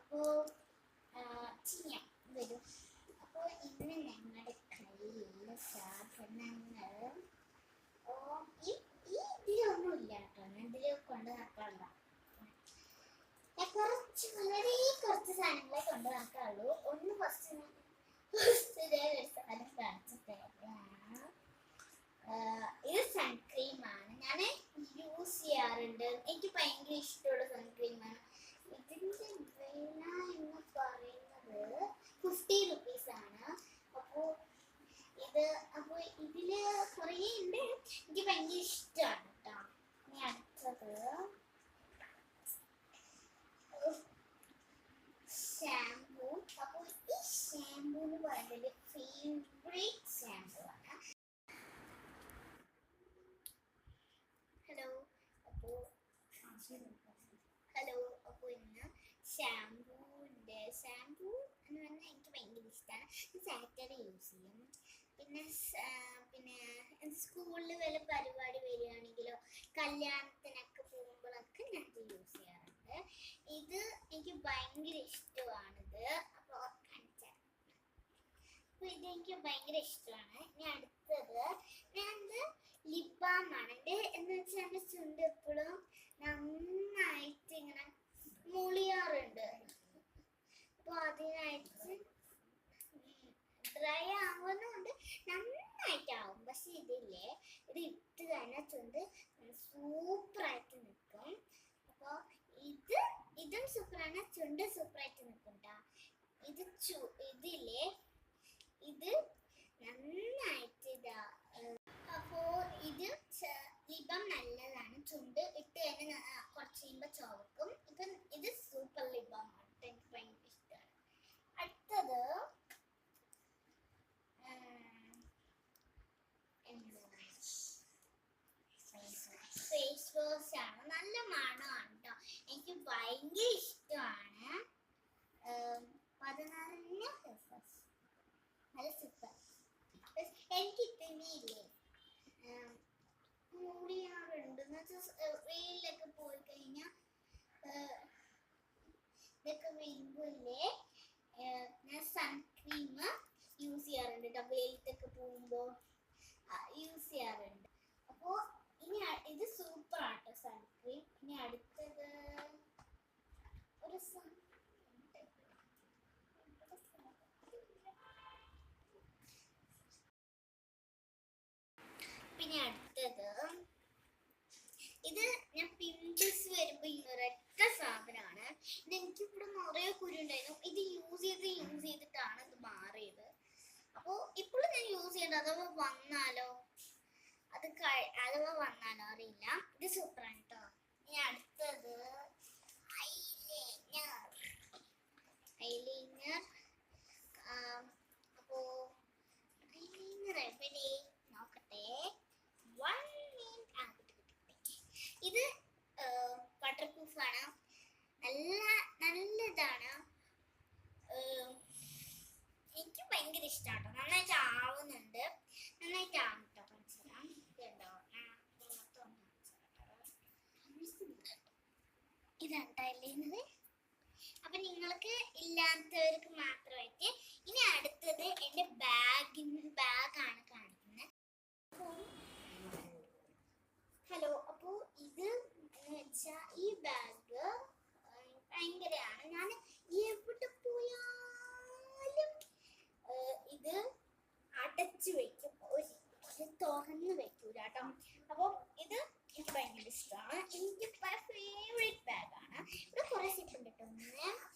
അപ്പോൾ ചെയ്യാം വരും. അപ്പോൾ ഇന്ന് ഞങ്ങളുടെ കയ്യിൽ സാധനങ്ങൾ ഇതിലൊന്നുമില്ല കേട്ടോ. ഞാൻ ഇതിൽ കൊണ്ട് നടക്കാറില്ല. വളരെ കുറച്ച് സാധനങ്ങളെ കൊണ്ട് നടക്കാറുള്ളൂ. ഒന്ന് ഫസ്റ്റ് ഒരു സാധനം കാണിച്ചിട്ട് ഇത് സൺക്രീമാണ്. ഞാൻ യൂസ് ചെയ്യാറുണ്ട്. എനിക്ക് ഭയങ്കര ഇഷ്ടമുള്ള സൺക്രീമാണ്. ഇതിൻ്റെ വില എന്ന് പറയുന്നത് 50 rupees ആണ്. അപ്പോൾ ഇതില് കുറേ ഉണ്ട്. എനിക്ക് ഭയങ്കര ഇഷ്ടമാണ് കേട്ടോ. ഇനി അടുത്തത് ഷാംപൂ. അപ്പോൾ ഈ ഷാംപൂ എന്ന് പറയുന്നത് ഫേവറേറ്റ് ഷാംപൂ ആണ്. ഹലോ അപ്പോൾ ഇന്ന് ഷാംപൂ എന്ന് പറഞ്ഞാൽ എനിക്ക് ഭയങ്കര ഇഷ്ടമാണ്. സാറ്റർഡേ യൂസ് ചെയ്യും. പിന്നെ സ്കൂളിൽ വല്ല പരിപാടി വരികയാണെങ്കിലോ കല്യാണത്തിനൊക്കെ പോകുമ്പോഴൊക്കെ ഞാൻ ഇത് യൂസ് ചെയ്യാറുണ്ട്. ഇത് എനിക്ക് ഭയങ്കര ഇഷ്ടമാണിത്. അപ്പോൾ ഇതെനിക്ക് ഭയങ്കര ഇഷ്ടമാണ്. ഇനി അടുത്തത് ഞാനിത് ലിപ് ബാം ആണ്. എന്ന് വെച്ചാൽ എൻ്റെ ചുണ്ട് എപ്പോഴും നന്നായിട്ട് ഇങ്ങനെ മുളിയാറുണ്ട്. അപ്പോൾ അതിനായിട്ട് ഡ്രൈ ആവുന്നുണ്ട്, നന്നായിട്ടാവും. പക്ഷെ ഇതില്ലേ, ഇത് ഇട്ട് തന്നെ ചുണ്ട് സൂപ്പറായിട്ട് നിൽക്കും. അപ്പോൾ ഇതും സൂപ്പറാണ്, ചുണ്ട് സൂപ്പറായിട്ട് നിൽക്കും കേട്ടോ. ഇതില്ലേ ഇത് നന്നായിട്ട് അപ്പോൾ ഇത് ലിപ് ബാം നല്ലതാണ്. ചുണ്ട് ഇട്ട് തന്നെ കുറച്ച് കഴിയുമ്പോൾ ചുവക്കും. ഇപ്പം ഇത് സൂപ്പർ ലിപ് ബാം ആണ്. എനിക്ക് ഭയങ്കര ഇഷ്ടമാണ്. അടുത്തത് ഫേസ് വാഷ് ആണ്. നല്ല മണമാണ് കേട്ടോ. എനിക്ക് ഭയങ്കര ഇഷ്ടമാണ്. 16 ഫേസ് വാഷ് നല്ല സൂപ്പർ. എനിക്ക് ഇല്ലേ മുടിയാറുണ്ട്. എന്ന് വെച്ചാൽ വെയിലൊക്കെ പോയി കഴിഞ്ഞാൽ ഇതൊക്കെ വരുമ്പോഴേ ഞാൻ സൺക്രീം യൂസ് ചെയ്യാറുണ്ട് കേട്ടോ. വെയിലത്തൊക്കെ പോകുമ്പോൾ യൂസ് ചെയ്യാറുണ്ട്. അപ്പോൾ ഇനി ഇത് സൂപ്പറാണ് കേട്ടോ സൺക്രീം. ഇനി അടുത്തത് ഒരു പിന്നെ അടുത്തത് ഇത് ഞാൻ പിമ്പിൾസ് വരുമ്പോൾ ഈ ഒരൊറ്റ സാധനമാണ്. ഇത് എനിക്കിവിടെ നിറയെ കുരു ഉണ്ടായിരുന്നു. ഇത് യൂസ് ചെയ്തിട്ടാണ് ഇത് മാറിയത്. അപ്പോൾ ഇപ്പോഴും ഞാൻ യൂസ് ചെയ്യേണ്ടത് അഥവാ വന്നാലോ അറിയില്ല. ഇത് സൂപ്പറാണ് കേട്ടോ. ഇനി അടുത്തത് ഐലൈനർ. അപ്പോൾ ഐലൈനർ എവിടെ നോക്കട്ടെ. ഇത് വാട്ടർ പ്രൂഫാണ്. നല്ലതാണ്. എനിക്ക് ഭയങ്കര ഇഷ്ടമാണ്. നന്നായിട്ട് ആവുന്നുണ്ട്. നന്നായിട്ട് ആവും കേട്ടോ. മനസ്സിലാവും ഇതായില്ലേ. അപ്പൊ നിങ്ങൾക്ക് ഇല്ലാത്തവർക്ക് മാത്രമായിട്ട്. ഇനി അടുത്തത് എൻ്റെ ബാഗാണ് കാണിക്കുന്നത്. ഹലോ, അപ്പോൾ ഇത് എന്ന് വെച്ചാൽ ഈ ബാഗ് ഭയങ്കരമാണ്. ഞാൻ എവിടെ പോയാലും ഇത് അടച്ചു വെക്കും, തുറന്ന് വെക്കൂല കേട്ടോ. അപ്പോൾ ഇത് എനിക്ക് ഭയങ്കര ഇഷ്ടമാണ്. എനിക്ക് ഫേവറേറ്റ് ബാഗാണ്. ഇവിടെ കുറേ സിപ്പ് ഉണ്ട് കേട്ടോ. 1